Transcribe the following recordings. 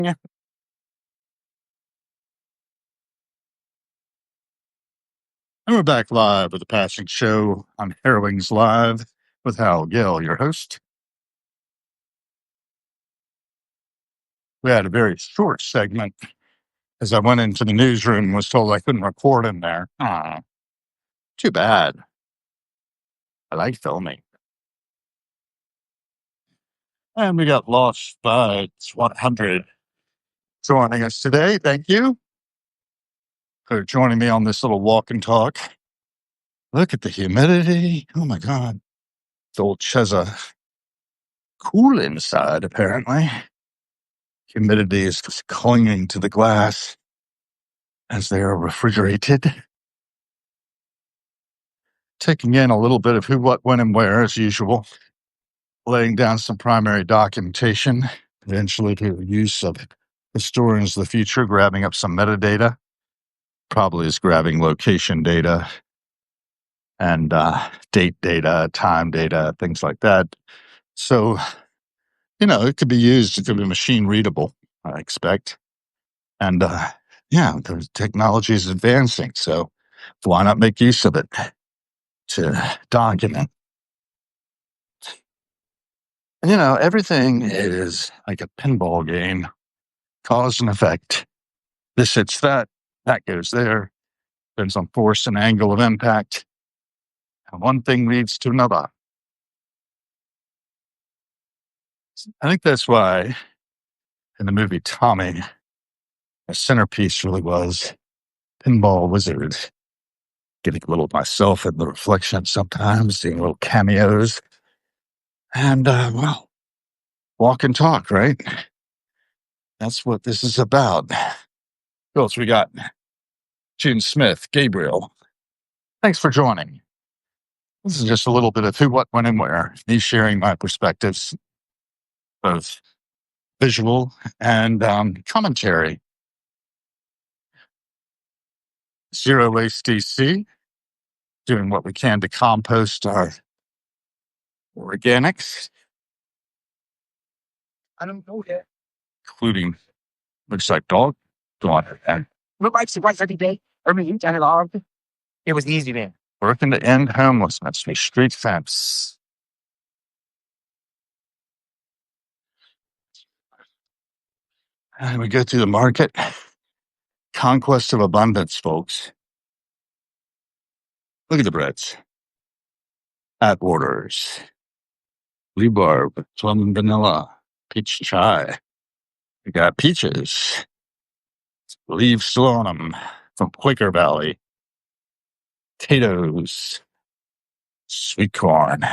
Yeah. And we're back live with the Passing Show on Harrowings Live with Hal Gill, your host. We had a very short segment as I went into the newsroom and was told I couldn't record in there. Too bad. I like filming. And we got Lost by 100 joining us today. Thank you for joining me on this little walk and talk. Look at the humidity. Oh my God. The old Cheza cool inside, apparently. Humidity is just clinging to the glass as they are refrigerated. Taking in a little bit of who, what, when, and where, as usual. Laying down some primary documentation, eventually to the use of historians of the future, grabbing up some metadata, probably is grabbing location data and date data, time data, things like that. So, it could be used, it could be machine readable, I expect. And the technology is advancing, so why not make use of it to document? Everything is like a pinball game, cause and effect. This hits that goes there, depends on force and angle of impact. And one thing leads to another. I think that's why in the movie Tommy, the centerpiece really was Pinball Wizard. Getting a little of myself in the reflection sometimes, doing little cameos. And, walk and talk, right? That's what this is about. Who else we got? June Smith, Gabriel. Thanks for joining. This is just a little bit of who, what, when, and where. Me sharing my perspectives, both visual and commentary. Zero Waste DC, doing what we can to compost our organics. I don't know yet. Including, looks like dog. And look like surprise every day. It was easy then. Working to end homelessness with street fence. And we go through the market. Conquest of abundance, folks. Look at the breads. Atwaters. Rhubarb, plum and vanilla, peach chai. We got peaches. Leaves still on them from Quaker Valley. Potatoes. Sweet corn.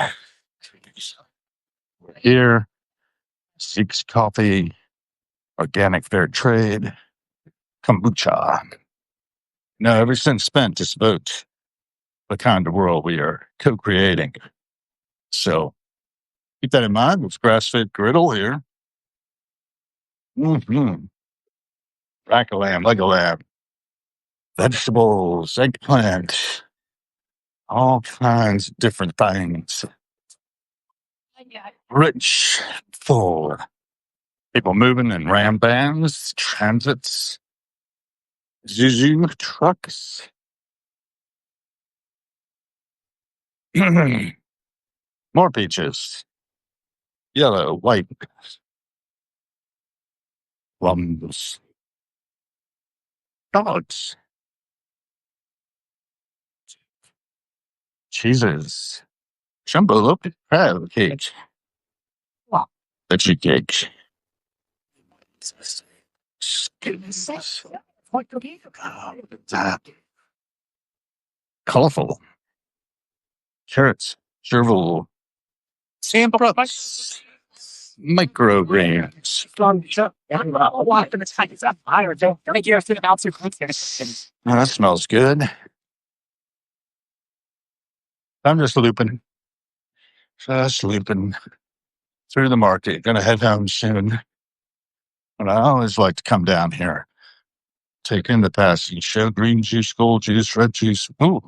Here, Seeks coffee. Organic fair trade. Kombucha. No, every cent spent is about the kind of world we are co-creating. So keep that in mind. It's grass-fed griddle here. Rack a lamb, leg a lamb. Vegetables, eggplant, all kinds of different things. Rich, full. People moving in ram vans, transits, Zuzu trucks. More peaches. Yellow, white. Plums. Dogs. Cheeses. Jumbo loaf crab cake. Veggie cake. Colorful. Carrots. Gerbil. Sprouts. Microgreens. Oh, that smells good. I'm just looping. Through the market. Gonna head home soon. But I always like to come down here. Take in the Passing Show. Green juice, gold juice, red juice. Ooh.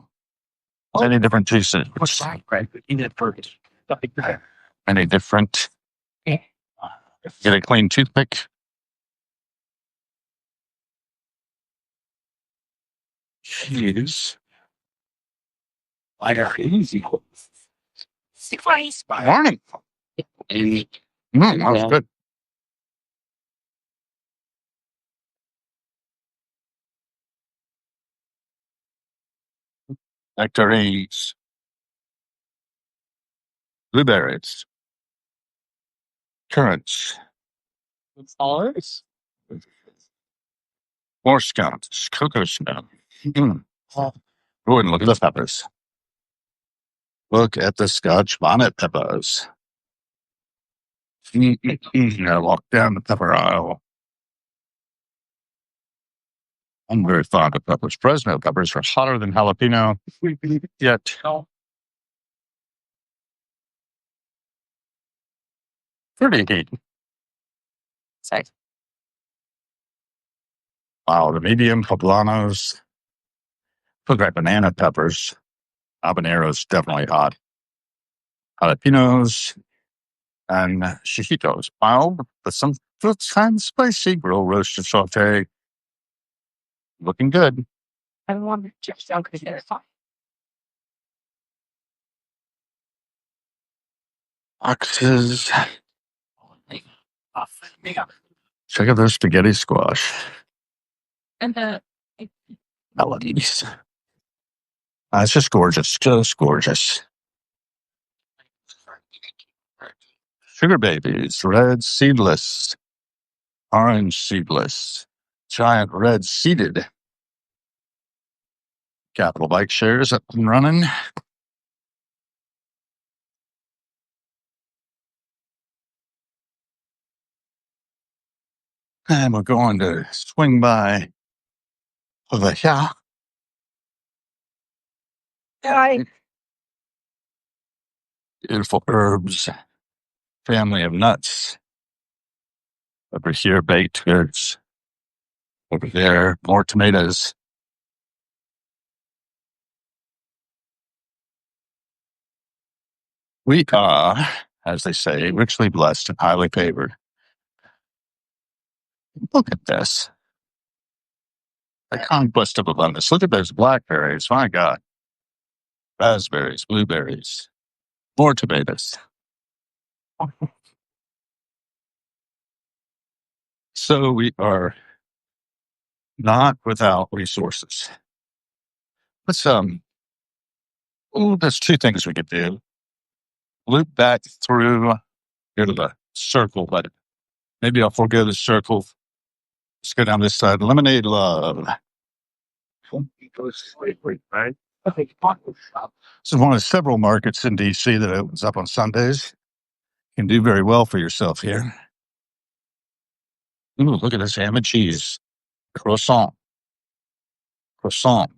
Many different juices. What's that, right? Many different. Get a clean toothpick. cheese. Lighter. Easy. Morning. That was good. Nectarines. Blueberries. Currants. Stars. More scones. Cocoa snow. Mm. Oh, and look at the peppers. Look at the Scotch bonnet peppers. I walk down the pepper aisle. I'm very fond of peppers. Fresno peppers are hotter than jalapeno, yet pretty heat. Sorry. Wow, the medium poblanos, look like banana peppers. Habaneros definitely hot. Jalapenos and chiquitos, mild, but some kind of spicy. Grill roasted saute, looking good. I want to check out because Oxes. Check out those spaghetti squash. And the melodies. It's just gorgeous. Just gorgeous. Sugar babies, red seedless, orange seedless, giant red seeded. Capital bike shares up and running. And we're going to swing by over here. Hi. Beautiful herbs, family of nuts. Over here, baked goods. Over there, more tomatoes. We are, as they say, richly blessed and highly favored. Look at this. The conquest of abundance. Look at those blackberries. My God. Raspberries, blueberries, more tomatoes. So we are not without resources. Let's there's two things we could do. Loop back through here to the circle, but maybe I'll forego the circle. Let's go down this side. Lemonade Love. Right? This is one of several markets in DC that opens up on Sundays. You can do very well for yourself here. Ooh, look at this ham and cheese. Croissant. Croissant.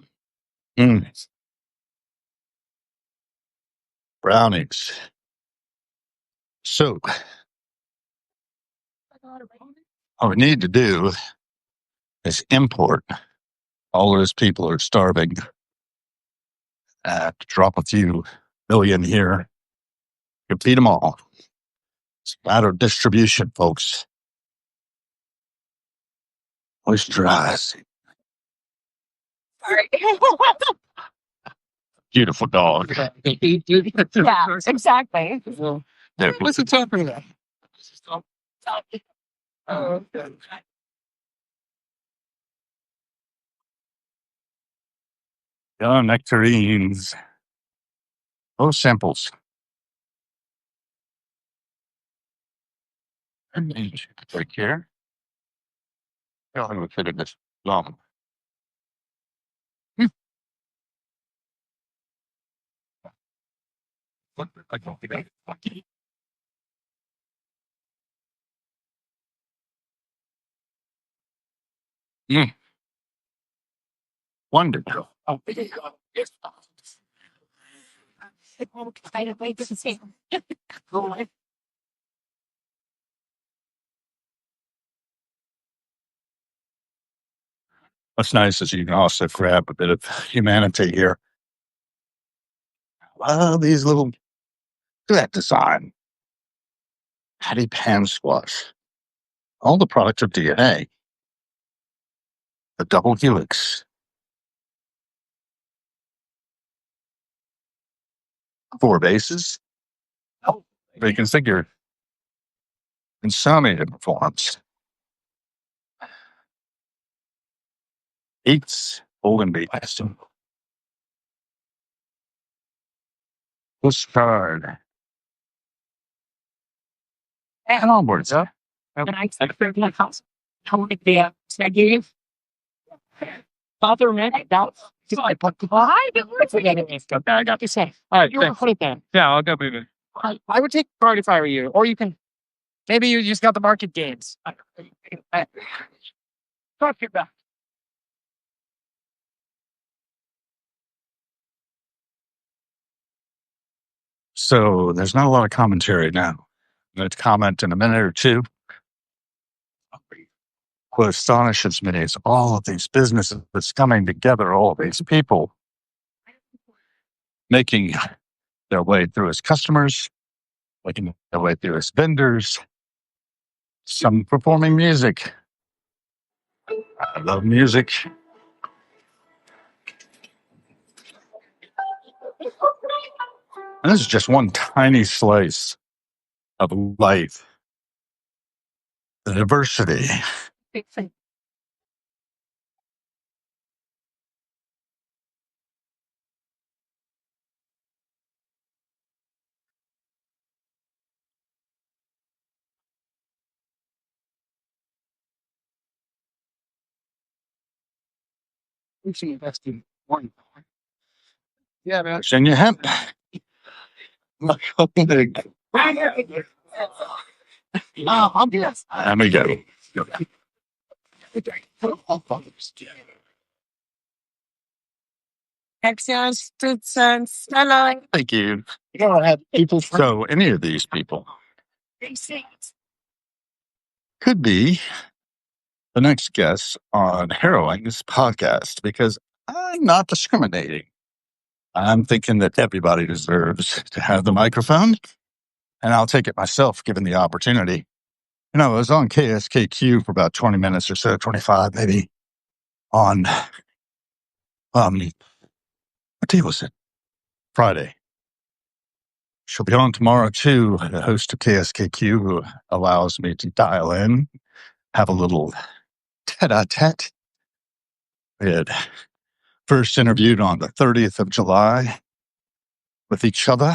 Brownies. So, what we need to do is import. All those people are starving. Drop a few million here. You feed them all. It's a matter of distribution, folks. Moisturize. Sorry. Beautiful dog. Yeah, exactly. There. What's it talking about? Oh, okay. Nectarines. Those samples. Right here. I'll have a fit of this long. I don't think wonderful. Oh, what's nice is you can also grab a bit of humanity here. These little, look at that design. Patty pan squash. All the products of DNA. The double helix. 4 basses, reconfigured, insomnia performs. Eats Golden Beats. Postcard. And onwards. And I expect my house. How would it be? I gave Father man that. I put I got to say. All right, you're put it down. Yeah, I'll go move it. I would take card if I were you, or you can. Maybe you just got the market games. Talk your back. So there's not a lot of commentary now. I'm going to comment in a minute or two. What astonishes me is all of these businesses that's coming together, all of these people making their way through as customers, making their way through as vendors, some performing music. I love music. And this is just one tiny slice of life. The diversity. We should invest in one. Yeah, man. Virginia hemp. Look how big. I'm good. There we go. Thank you. You don't have people. So any of these people could be the next guest on Harrowing's podcast because I'm not discriminating. I'm thinking that everybody deserves to have the microphone, and I'll take it myself given the opportunity. You know, I was on KSKQ for about 20 minutes or so, 25 maybe, on, what day was it? Friday. She'll be on tomorrow too, the host of KSKQ, who allows me to dial in, have a little tete-a-tete. We had first interviewed on the 30th of July with each other.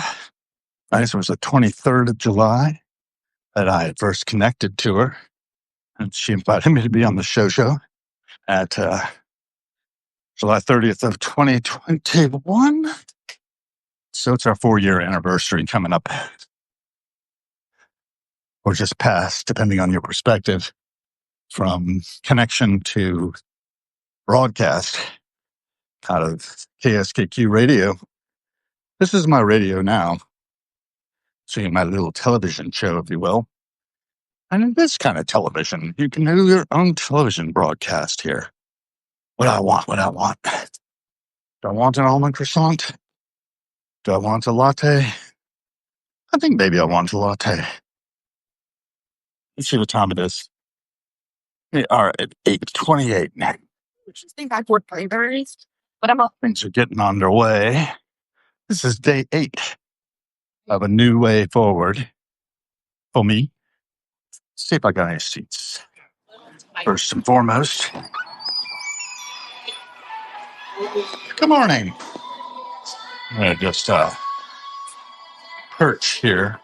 I guess it was the 23rd of July that I had first connected to her. And she invited me to be on the show at July 30th of 2021. So it's our 4-year anniversary coming up. Or just past, depending on your perspective, from connection to broadcast out of KSKQ radio. This is my radio now. So my little television show, if you will. And in this kind of television, you can do your own television broadcast here. What I want. Do I want an almond croissant? Do I want a latte? I think maybe I want a latte. Let's see what time it is. We are at 8:28 now. Which is think I've worked primaries, but I'm up. Things are getting underway. This is day 8 of a new way forward for me. See if I got any seats. First and foremost, good morning. I'm going to just perch here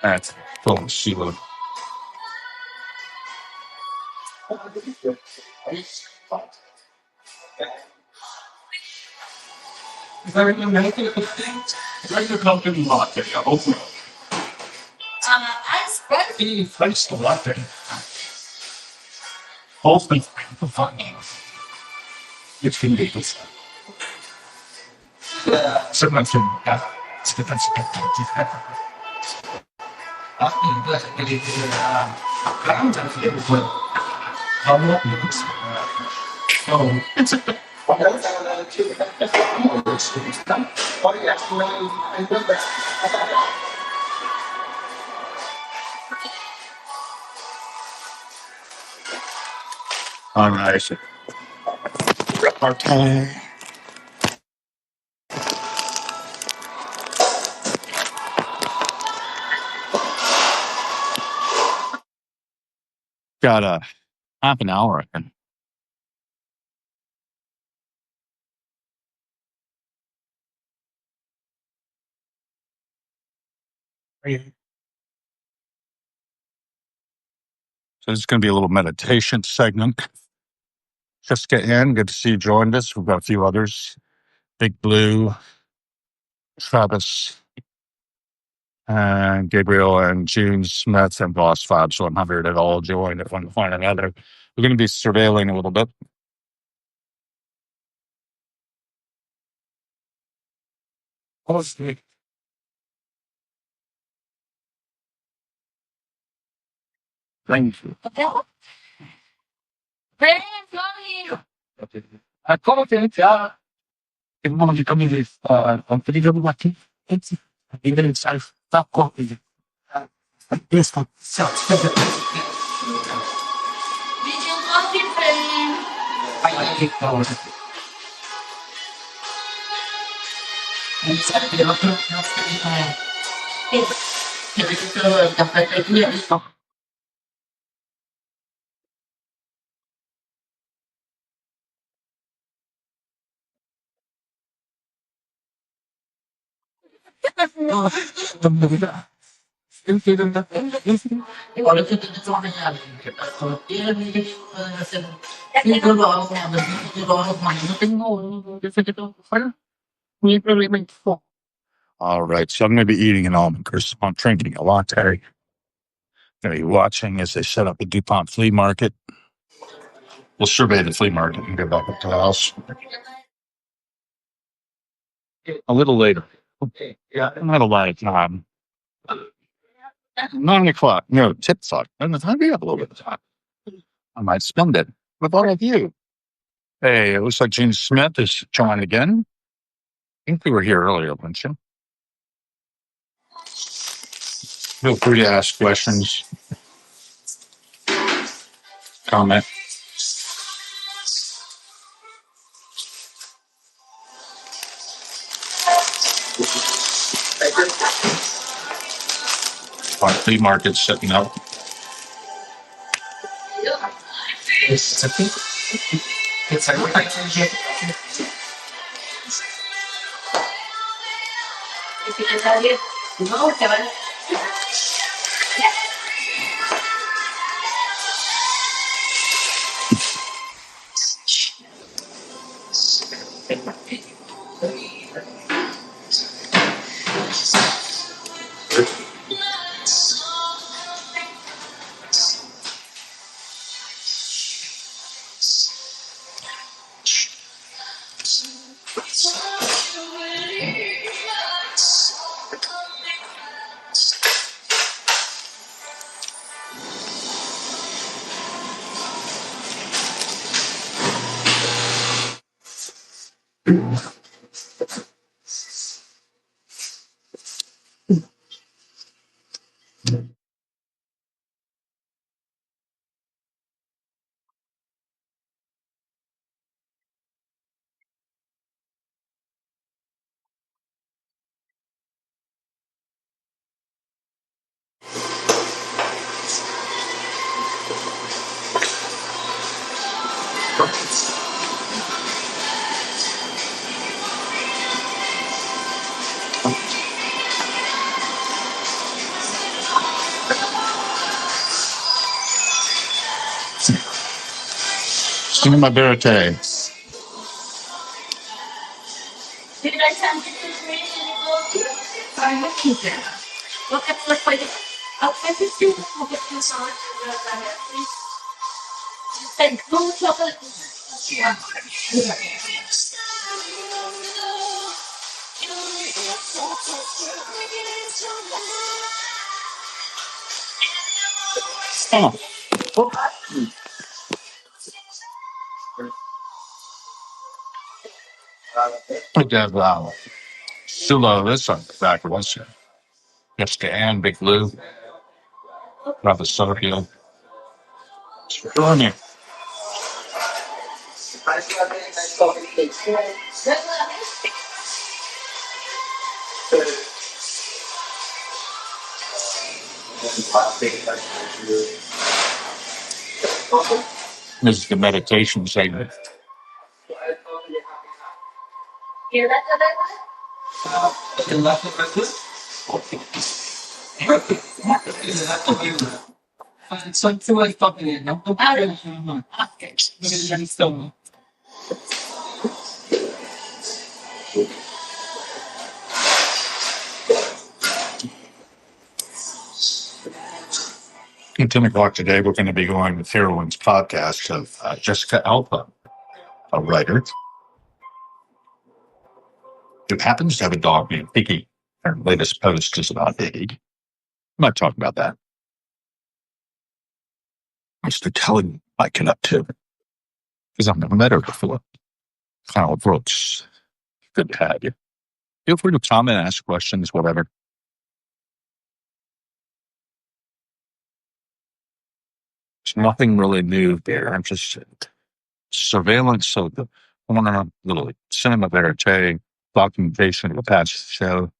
at full shield. All right. Repartee. got a half an hour in. So this is going to be a little meditation segment. Just get in. Good to see you joined us. We've got a few others. Big Blue, Travis, and Gabriel, and June Smith, and Boss 5100 have all joined at one point or another. We're going to be surveilling a little bit. Thank you. If one of you come in with pretty good lucky, it's even itself that coffee. This one. I like it. All right, so I'm going to be eating an almond croissant, drinking a latte. Going to be watching as they set up the DuPont flea market. We'll survey the flea market and get back up to the house a little later. Yeah, not a lot of time. 9 o'clock. No, tip o'clock. And the time we have a little bit of time. I might spend it with all of you. Hey, it looks like Gene Smith is joined again. I think we were here earlier, weren't you? Feel free to ask questions, comment. Our flea market's setting up. Cinema Verite. Oh, we have Sula Alyssa back with us. Jessica Ann, Big Blue, Brother Sergio. Joining. This is the meditation segment. At 10 o'clock today, we're going to be going with Heroine's podcast of Jessica Alba, a writer who happens to have a dog named Piggy. Her latest post is about Piggy. I'm not talking about that. I'm just telling you what I get up to because I've never met her before. Kyle Brooks, good to have you. Feel free to comment, ask questions, whatever. There's nothing really new there. I'm just surveillance of the former little cinema verite documentation of the past show.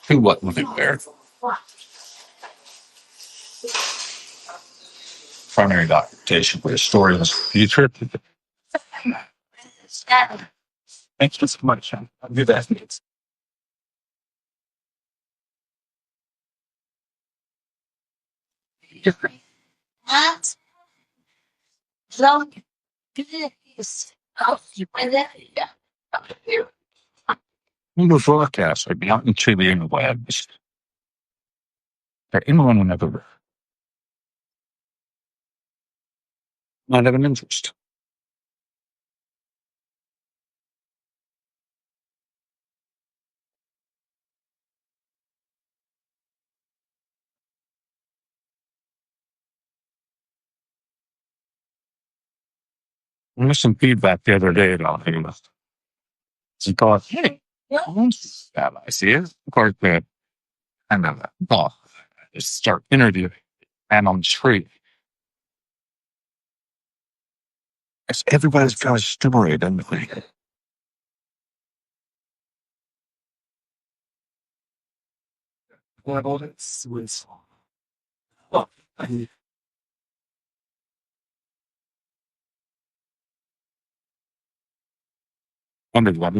Who wasn't there? Primary documentation for historians' future. Thanks so much. I'll do that. On the broadcast, I'd be out in Chile in the labs. That anyone would ever might have an interest. I got some feedback the other day about him. She thought, hey, I see it. Of course, I know that. Oh, just start interviewing and on the street. Everybody's got a story, doesn't they? What all this was. Oh, wondered what.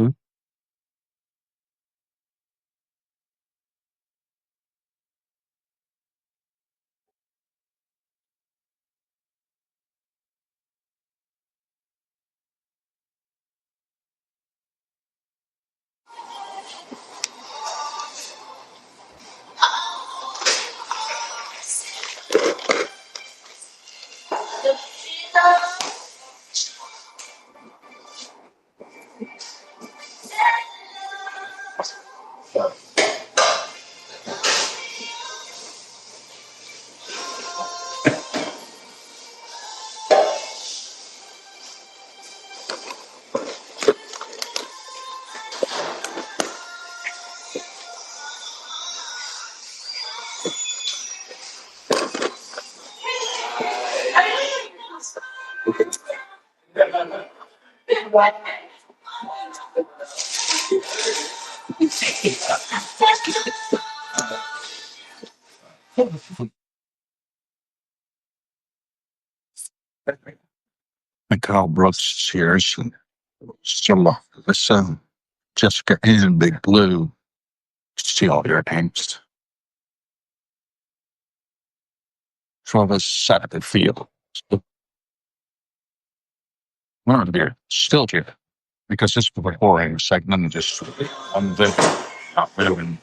And Kyle Brooks is here. Still this Jessica and Big Blue. See all your angst. So this set the field. We're to be still here because this is a boring segment and just on the not really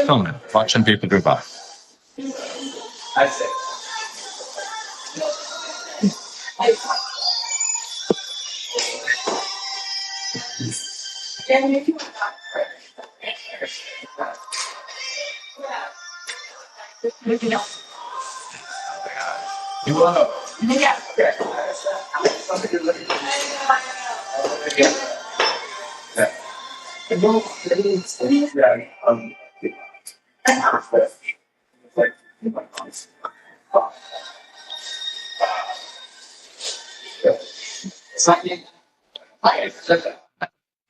filming, watching people go by. I say. You want to? Yeah.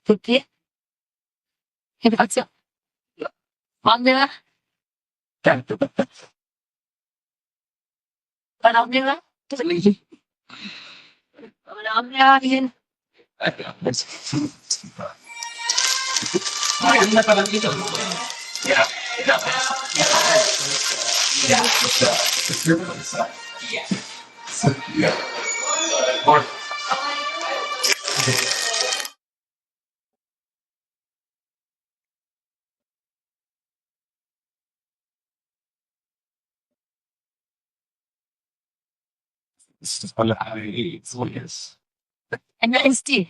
Tutti? Grazie. Mandela. And then Steve.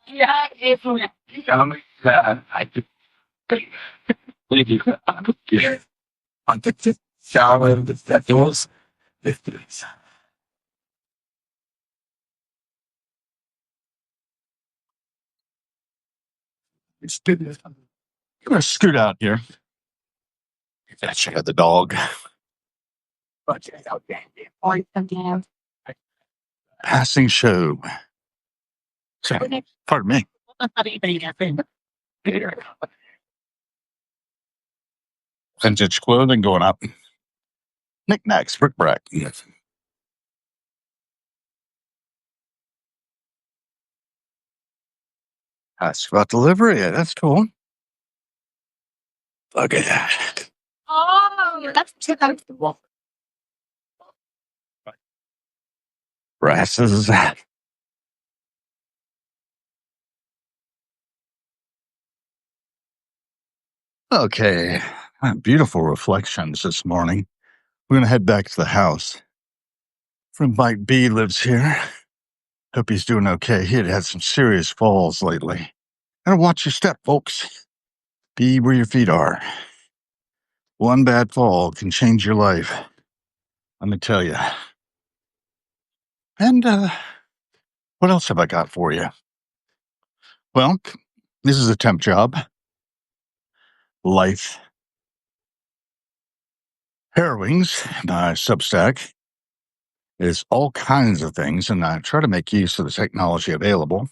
Yeah, if we I'm gonna scoot out here. Yeah, check out the dog. Passing show. Sorry, pardon me. Vintage clothing going up. Knickknacks, bric-a-brac. Ask about delivery. That's cool. Look at that. Oh, that's too comfortable. Brasses. Okay. Beautiful reflections this morning. We're going to head back to the house. Friend Mike B lives here. Hope he's doing okay. He had some serious falls lately. Gotta watch your step, folks. Be where your feet are. One bad fall can change your life. Let me tell you. And what else have I got for you? Well, this is a temp job. Life Harrowings, my Substack, is all kinds of things, and I try to make use of the technology available.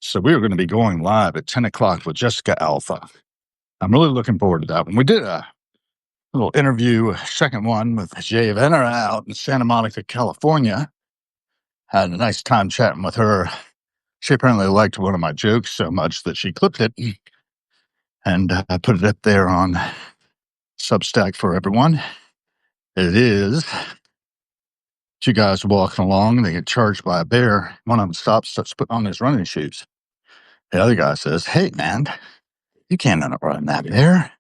So we are going to be going live at 10 o'clock with Jessica Alpha. I'm really looking forward to that one. We did a little interview, second one, with Jay Venner out in Santa Monica, California. Had a nice time chatting with her. She apparently liked one of my jokes so much that she clipped it and put it up there on Substack for everyone. It is two guys walking along, and they get charged by a bear. One of them stops, starts putting on his running shoes. The other guy says, "Hey, man, you can't outrun that bear."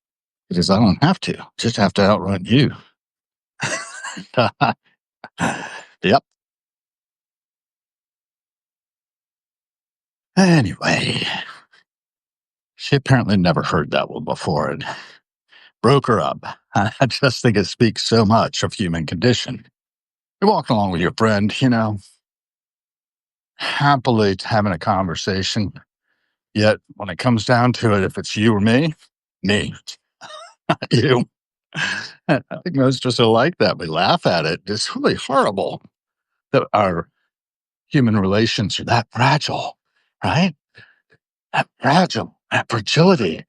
He says, "I don't have to. Just have to outrun you." Yep. Anyway, she apparently never heard that one before and broke her up. I just think it speaks so much of human condition. You're walking along with your friend, happily having a conversation. Yet when it comes down to it, if it's you or me, not you. I think most of us are like that. We laugh at it. It's really horrible that our human relations are that fragile, right? That fragile, that fragility.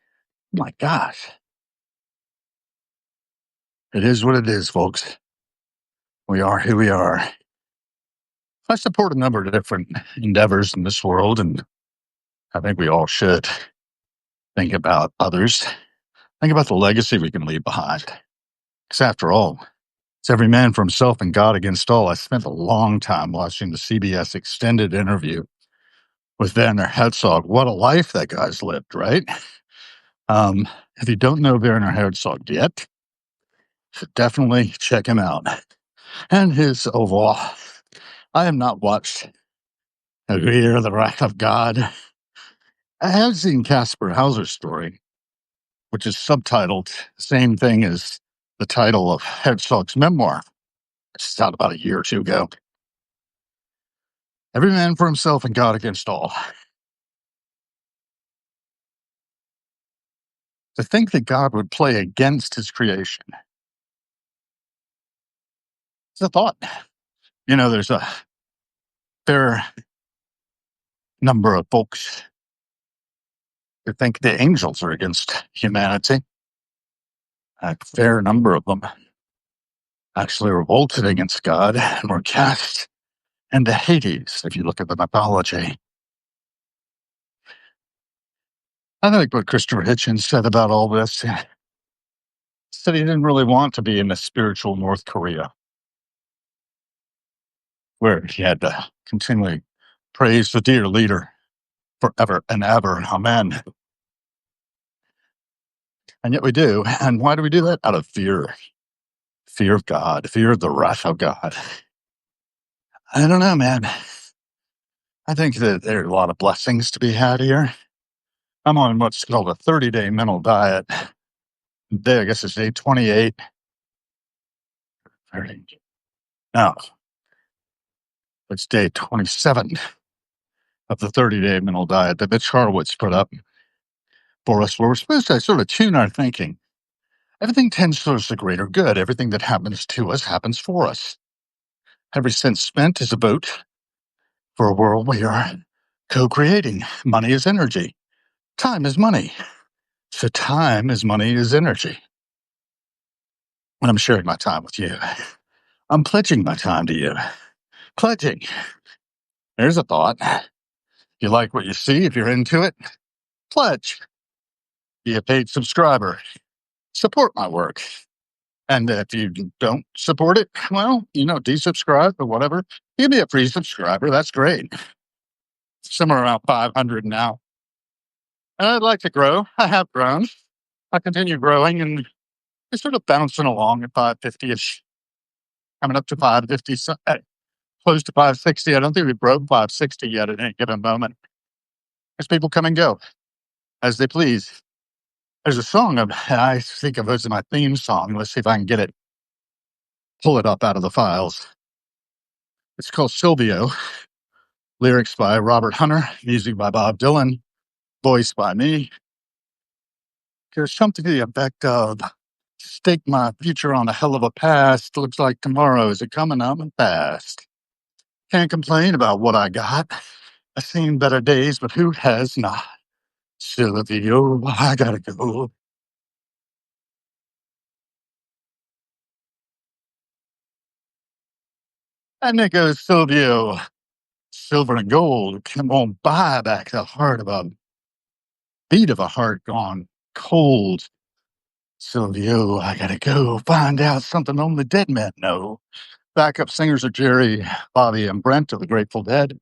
Oh my gosh. It is what it is, folks. We are who we are. I support a number of different endeavors in this world, and I think we all should think about others. Think about the legacy we can leave behind. Because after all, it's every man for himself and God against all. I spent a long time watching the CBS extended interview with Werner Herzog. What a life that guy's lived, right? If you don't know Werner Herzog yet, should definitely check him out. And his overall, I have not watched Rear the Wrath of God. I have seen Casper Hauser's story, which is subtitled the same thing as the title of Herzog's memoir. It's out about a year or two ago. Every man for himself and God against all. To think that God would play against his creation. It's a thought. There's a fair number of folks who think the angels are against humanity. A fair number of them actually revolted against God and were cast into Hades, if you look at the mythology. I think what Christopher Hitchens said about all this, said he didn't really want to be in a spiritual North Korea, where he had to continually praise the dear leader forever and ever. Amen. And yet we do. And why do we do that? Out of fear. Fear of God, fear of the wrath of God. I don't know, man. I think that there are a lot of blessings to be had here. I'm on what's called a 30-day mental diet. Day, I guess it's day 28. 30. No, it's day 27 of the 30-day mental diet that Mitch Horowitz put up for us, where we're supposed to sort of tune our thinking. Everything tends towards the greater good. Everything that happens to us happens for us. Every cent spent is a vote for a world we are co-creating. Money is energy. Time is money. So time is money is energy. And I'm sharing my time with you. I'm pledging my time to you. Pledging. There's a thought. If you like what you see, if you're into it, pledge. Be a paid subscriber. Support my work. And if you don't support it, well, desubscribe or whatever. Give me a free subscriber. That's great. Somewhere around 500 now. And I'd like to grow. I have grown. I continue growing and it's sort of bouncing along at 550-ish. Coming up to 550, close to 560. I don't think we broke 560 yet at any given moment. As people come and go as they please. There's a song I think of as my theme song. Let's see if I can get it. Pull it up out of the files. It's called Silvio. Lyrics by Robert Hunter, music by Bob Dylan, voice by me. There's something to the effect of stake my future on a hell of a past. Looks like tomorrow is a coming up and fast. Can't complain about what I got. I've seen better days, but who has not? Silvio, I gotta go. And it goes, Silvio, silver and gold can won't buy back the heart of a beat of a heart gone cold. Silvio, I gotta go find out something only dead men know. Backup singers are Jerry, Bobby, and Brent of the Grateful Dead.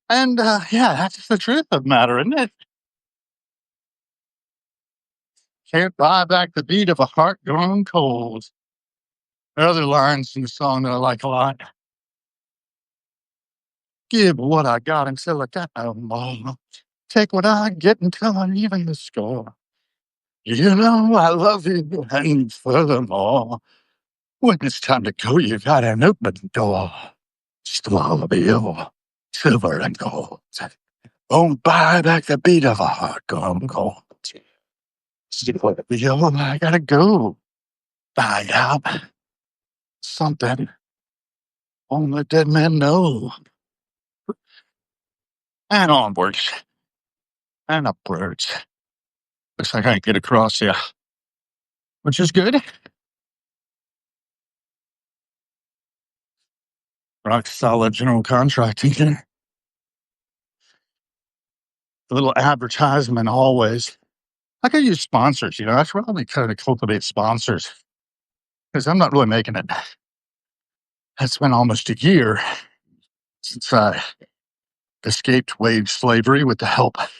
And yeah, that's the truth of the matter, isn't it? Can't buy back the beat of a heart gone cold. There are other lines in the song that I like a lot. Give what I got until I got no more. Take what I get until I'm even the score. You know I love you, and furthermore, when it's time to go, you got an open door. Swallow your silver and gold. Won't buy back the beat of a heart gone cold. Silvio, I gotta go. Find out something only dead men know. And onwards and upwards. Looks like I can get across here, which is good. Rock solid general contracting. A little advertisement always. I could use sponsors, I should probably kind of cultivate sponsors because I'm not really making it. It's been almost a year since I escaped wage slavery with the help of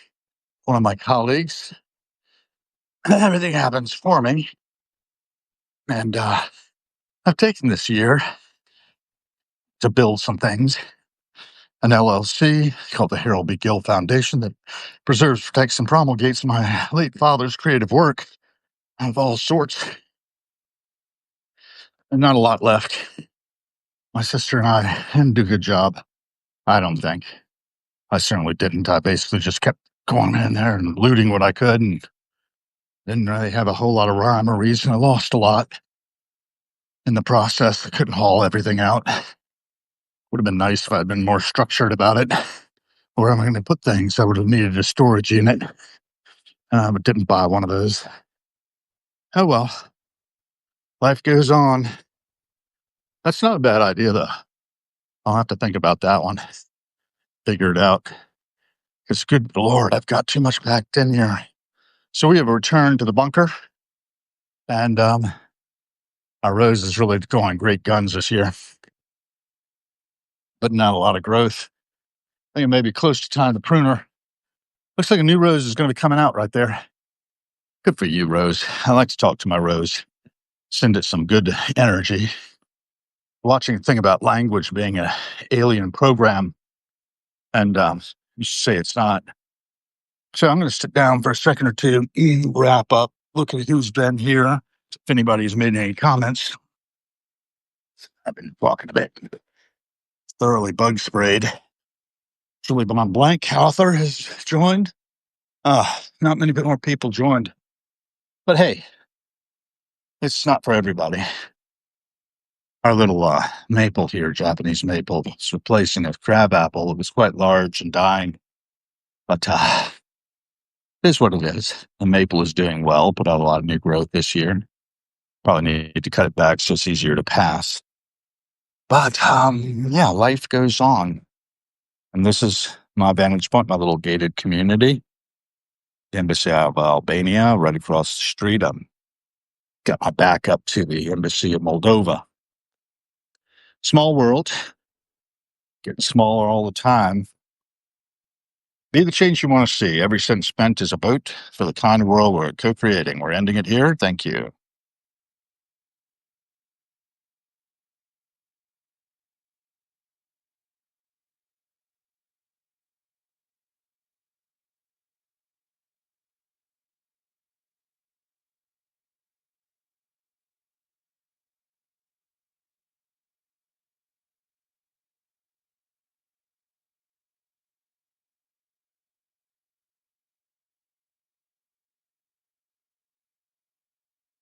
one of my colleagues. Everything happens for me. And I've taken this year to build some things. An LLC called the Harold B. Gill Foundation that preserves, protects, and promulgates my late father's creative work of all sorts. And not a lot left. My sister and I didn't do a good job. I don't think. I certainly didn't. I basically just kept going in there and looting what I could and didn't really have a whole lot of rhyme or reason. I lost a lot in the process. I couldn't haul everything out. Would have been nice if I'd been more structured about it. Where am I going to put things? I would have needed a storage unit, but didn't buy one of those. Oh well, life goes on. That's not a bad idea, though. I'll have to think about that one. Figure it out. Because, good Lord, I've got too much packed in here. So we have returned to the bunker, and our rose is really going great guns this year, but not a lot of growth. I think it may be close to time to pruner. Looks like a new rose is going to be coming out right there. Good for you, Rose. I like to talk to my rose, send it some good energy. Watching a thing about language being an alien program, and you say it's not. So I'm going to sit down for a second or two, wrap up, look at who's been here, if anybody's made any comments. I've been walking a bit, thoroughly bug sprayed. Julie Bon Blank author has joined. Not many more people joined. But hey, it's not for everybody. Our little maple here, Japanese maple, is replacing a crab apple. It was quite large and dying. But it is what it is. The maple is doing well, put out a lot of new growth this year. Probably need to cut it back so it's easier to pass. But yeah, life goes on. And this is my vantage point, my little gated community. The Embassy of Albania, right across the street. Got my back up to the Embassy of Moldova. Small world, getting smaller all the time. Be the change you want to see. Every cent spent is a vote for the kind of world we're co-creating. We're ending it here. Thank you.